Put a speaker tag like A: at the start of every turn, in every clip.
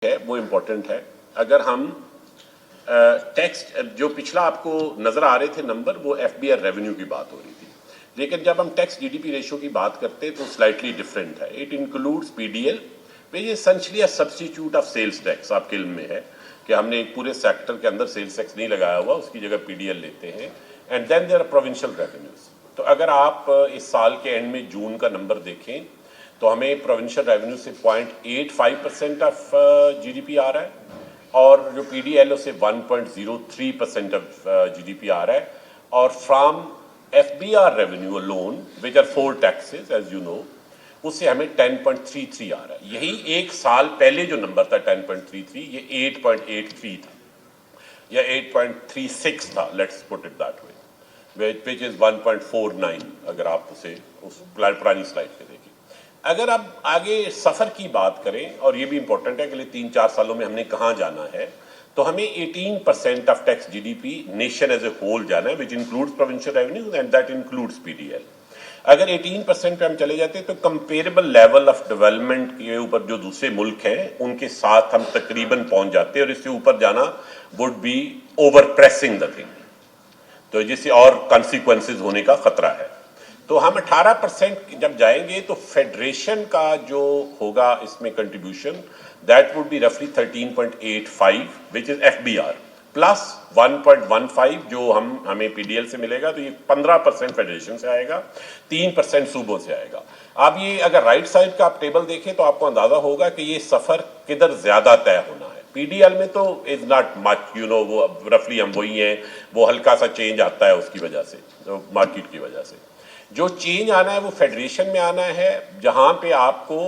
A: है वो इम्पोर्टेंट है। अगर हम टैक्स जो पिछला आपको नजर आ रहे थे नंबर, वो एफबीआर रेवेन्यू की बात हो रही थी, लेकिन जब हम टैक्स जीडीपी रेशियो की बात करते हैं तो स्लाइटली डिफरेंट है। It includes PDL, which is essentially a substitute of sales tax. आपके इल्म में है कि हमने एक पूरे सेक्टर के अंदर सेल्स टैक्स नहीं लगाया हुआ, उसकी जगह पीडीएल लेते हैं। And then there are provincial revenues. तो अगर आप इस साल के एंड में जून का नंबर देखें तो हमें प्रोविंशियल रेवेन्यू से 0.85% ऑफ जीडीपी आ रहा है, और जो पीडीएल से 1.03% ऑफ जीडीपी आ रहा है। और from FBR revenue loan which are 4 taxes as you know, उससे हमें 10.33 आ रहा है। यही एक साल पहले जो नंबर था 10.33, ये 8.83 था या 8.36 था, let's put it that way, which is 1.49 अगर आप उसे उस पुरानी स्लाइड पे देखें। अगर आप आगे सफर की बात करें, और ये भी इंपॉर्टेंट है कि अगले 3-4 सालों में हमने कहाँ जाना है, तो हमें 18% of tax GDP nation as a whole जाना है, which includes provincial revenue and that includes PDL. अगर 18% पे हम चले जाते हैं तो कंपेरेबल लेवल ऑफ डेवलपमेंट के ऊपर जो दूसरे मुल्क हैं उनके साथ हम तकरीबन पहुंच जाते हैं, और इससे ऊपर जाना would be over pressing the thing, तो जिससे और कॉन्सिक्वेंसेज होने का खतरा है। तो हम 18% जब जाएंगे तो फेडरेशन का जो होगा इसमें कंट्रीब्यूशन, दैट वुड बी रफली 13.85 विच इज एफबीआर प्लस 1.15 जो हमें पीडीएल से मिलेगा। तो ये 15% फेडरेशन से आएगा, 3% सूबों से आएगा। अब ये अगर राइट साइड का आप टेबल देखें तो आपको अंदाजा होगा कि ये सफर किधर ज्यादा तय होना है। पीडीएल में तो is not much, you know, वो रफली हम वही हैं, वो हल्का सा चेंज आता है उसकी वजह से, तो मार्केट की वजह से। जो चेंज आना है वो फेडरेशन में आना है, जहां पे आपको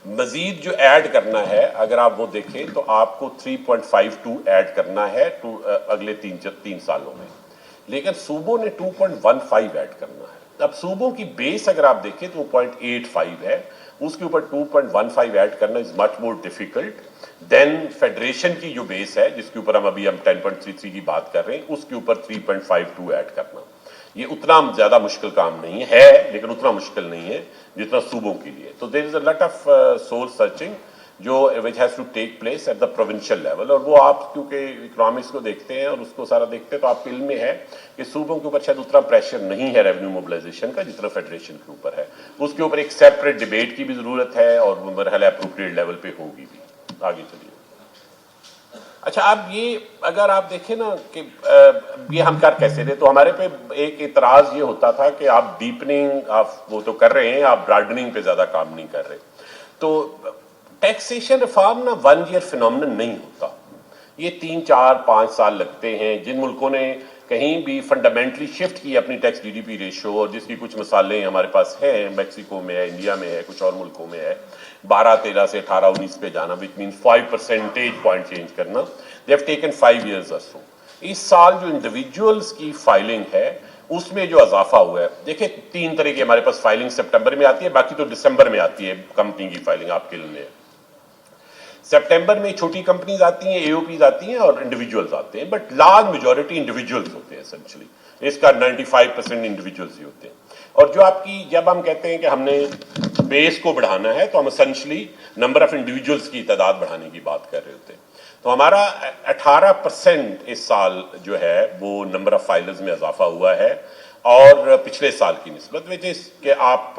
A: मजीद जो ऐड करना है, अगर आप वो देखें तो आपको 3.52 ऐड करना है अगले 3 सालों में, लेकिन सूबों ने 2.15 ऐड करना है। अब सूबों की बेस अगर आप देखें तो 0.85 है, उसके ऊपर 2.15 ऐड करना is much more difficult than federation की जो बेस है, जिसके ऊपर हम 10.33 की बात कर रहे हैं, उसके ऊपर 3.52 ऐड करना। ये उतना ज्यादा मुश्किल काम नहीं है, लेकिन उतना मुश्किल नहीं है जितना सूबों के लिए। तो there is a lot of soul searching जो which has to take place at the provincial level, और वो आप क्योंकि इकोनॉमिक्स को देखते हैं और उसको सारा देखते हैं तो आपके इल्म में है कि सूबों के ऊपर शायद उतना प्रेशर नहीं है रेवेन्यू मोबिलाइजेशन का जितना फेडरेशन के ऊपर है। उसके ऊपर एक सेपरेट डिबेट की भी जरूरत है, और वो मरहला अप्रोप्रिएट लेवल पे होगी भी। आगे चलिए। अच्छा, अब ये अगर आप देखें ना कि ये हम कर कैसे रहे, तो हमारे पे एक इतराज ये होता था कि आप डीपनिंग आप वो तो कर रहे हैं, आप ब्रॉडनिंग पे ज्यादा काम नहीं कर रहे। तो टैक्सेशन रिफॉर्म ना 1 ईयर फिनोमिनन नहीं होता, ये 3-4-5 साल लगते हैं। जिन मुल्कों ने कहीं भी फंडामेंटली शिफ्ट की अपनी टैक्स जीडीपी रेशियो, और जिसकी कुछ मिसालें हमारे पास हैं, मैक्सिको में है, इंडिया में है, कुछ और मुल्कों में है, 12-13 से 18-19 पे जाना, which means 5 percentage point change करना, they have taken 5 years or so। इस साल जो इंडिविजुअल्स की फाइलिंग है उसमें जो इजाफा हुआ है, देखिए 3 तरह की हमारे पास फाइलिंग सितंबर में आती है, बाकी तो दिसंबर में आती है कंपनी की फाइलिंग। आपके लिए सितंबर में छोटी कंपनीज आती हैं, एओपीज आती हैं, और इंडिविजुअल्स आते हैं, बट लार्ज मेजॉरिटी इंडिविजुअल्स होते हैं एसेंशियली। इसका 95% इंडिविजुअल्स ही होते हैं। और जो आपकी, जब हम कहते हैं कि हमने बेस को बढ़ाना है, तो हम एसेंशियली नंबर ऑफ इंडिविजुअल्स की तादाद बढ़ाने की बात कर रहे होते हैं। तो हमारा 18% इस साल जो है वो नंबर ऑफ फाइलर्स में इजाफा हुआ है, और पिछले साल की निस्बत विच इज कि आप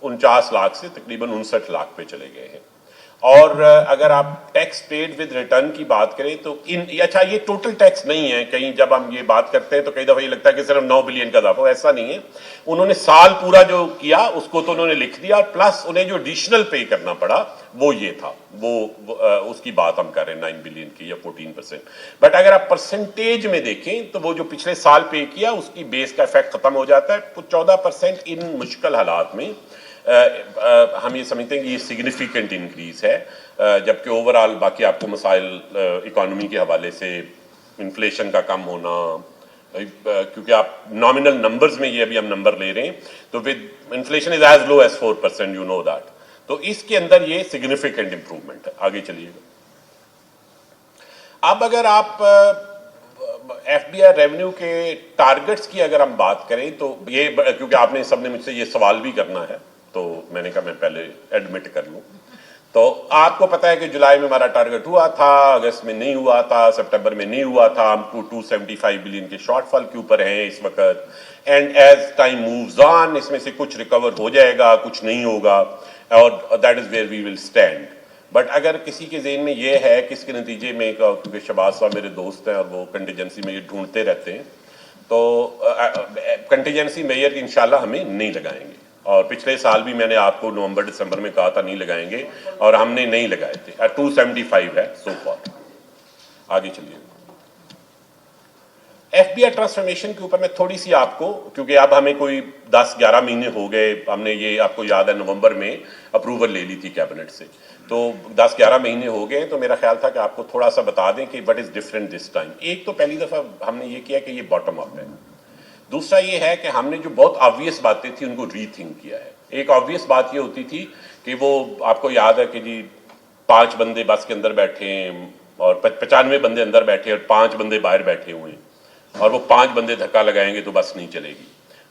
A: 49 लाख से तकरीबन 59 लाख पे चले गए हैं। और अगर आप टैक्स पेड विद रिटर्न की बात करें तो अच्छा, ये टोटल टैक्स नहीं है। कहीं जब हम ये बात करते हैं तो कई दफा ये लगता है कि सिर्फ 9 बिलियन का इजाफा, ऐसा नहीं है। उन्होंने साल पूरा जो किया उसको तो उन्होंने लिख दिया, प्लस उन्हें जो एडिशनल पे करना पड़ा वो ये था, वो उसकी बात हम कर रहे हैं 9 बिलियन की या 14%। बट अगर आप परसेंटेज में देखें तो वो जो पिछले साल पे किया उसकी बेस का इफेक्ट खत्म हो जाता है। 14% इन मुश्किल हालात में हम ये समझते हैं कि ये सिग्निफिकेंट इंक्रीज है, जबकि ओवरऑल बाकी आपको मसाइल इकोनॉमी के हवाले से इन्फ्लेशन का कम होना, क्योंकि आप नॉमिनल नंबर्स में ये अभी हम नंबर ले रहे हैं, तो with inflation is as low as 4%, you know that. तो इसके अंदर ये सिग्निफिकेंट इंप्रूवमेंट है। आगे चलिएगा। अब अगर आप एफबीआर रेवेन्यू के टारगेट्स की अगर हम बात करें तो ये, क्योंकि आपने सबने मुझसे ये सवाल भी करना है, तो मैंने कहा मैं पहले एडमिट कर लूं। تو آپ کو پتا ہے کہ جولائی میں ہمارا ٹارگٹ ہوا تھا، اگست میں نہیں ہوا تھا، سپٹمبر میں نہیں ہوا تھا، ہم 275 بلین کے شارٹ فال کے اوپر ہیں اس وقت. And as time moves on اس میں سے کچھ ریکور ہو جائے گا، کچھ نہیں ہوگا، اور that is where we will stand. But اگر کسی کے ذہن میں یہ ہے کہ اس کے نتیجے میں، کیونکہ شہباز صاحب میرے دوست ہیں اور وہ کنٹیجنسی میں یہ ڈھونڈتے رہتے ہیں، تو کنٹیجنسی میئر انشاءاللہ ہمیں نہیں لگائیں گے. اور پچھلے سال بھی میں نے آپ کو نومبر دسمبر میں کہا تھا نہیں لگائیں گے، اور ہم نے نہیں لگائے تھے. 275 ہے سو فار. آگے چلیے. ایف بی آئی ٹرانسفارمیشن کے اوپر میں تھوڑی سی آپ کو، کیونکہ اب ہمیں کوئی 10-11 مہینے ہو گئے، ہم نے یہ آپ کو یاد ہے نومبر میں اپروول لے لی تھی کیبنٹ سے، تو 10-11 مہینے ہو گئے، تو میرا خیال تھا کہ آپ کو تھوڑا سا بتا دیں کہ what is different this time. ایک تو پہلی دفعہ ہم نے یہ کیا کہ یہ باٹم اپ ہے. دوسرا یہ ہے کہ ہم نے جو بہت آبویس باتیں تھیں ان کو ری تھنک کیا ہے. ایک آبویس بات یہ ہوتی تھی کہ وہ آپ کو یاد ہے کہ جی 5 بندے بس کے اندر بیٹھے ہیں اور 95 بندے اندر بیٹھے اور 5 بندے باہر بیٹھے ہوئے ہیں، اور وہ 5 بندے دھکا لگائیں گے تو بس نہیں چلے گی.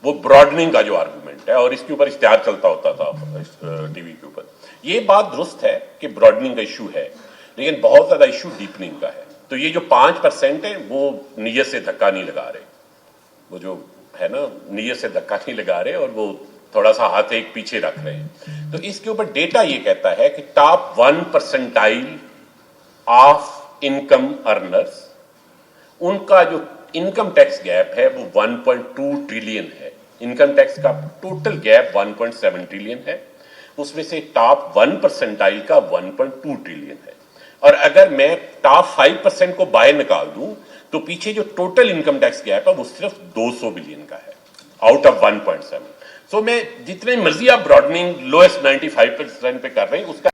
A: وہ براڈننگ کا جو آرگومنٹ ہے، اور اس کے اوپر اشتہار چلتا ہوتا تھا ٹی وی کے اوپر. یہ بات درست ہے کہ براڈننگ کا ایشو ہے، لیکن بہت زیادہ ایشو ڈیپننگ کا ہے. تو یہ جو 5% ہے وہ نیت سے دھکا نہیں لگا رہے، وہ جو ہے نا نیت سے دھکا نہیں لگا رہے، اور وہ تھوڑا سا ہاتھ ایک پیچھے رکھ رہے ہیں. تو اس کے اوپر ڈیٹا یہ کہتا ہے کہ ٹاپ 1% آف انکم ارنرز، ان کا جو انکم ٹیکس گیپ ہے وہ 1.2 ٹریلین ہے. انکم ٹیکس کا ٹوٹل گیپ 1.7 ٹریلین ہے، اس میں سے ٹاپ 1% کا 1.2 ٹریلین ہے. اور اگر میں ٹاپ 5% کو باہر نکال دوں تو پیچھے جو ٹوٹل انکم ٹیکس گیپ ہے وہ صرف 200 بلین کا ہے آؤٹ آف 1.7. سو میں جتنے مرضی آپ براڈننگ لوئسٹ 95% پہ کر رہے ہیں، اس کا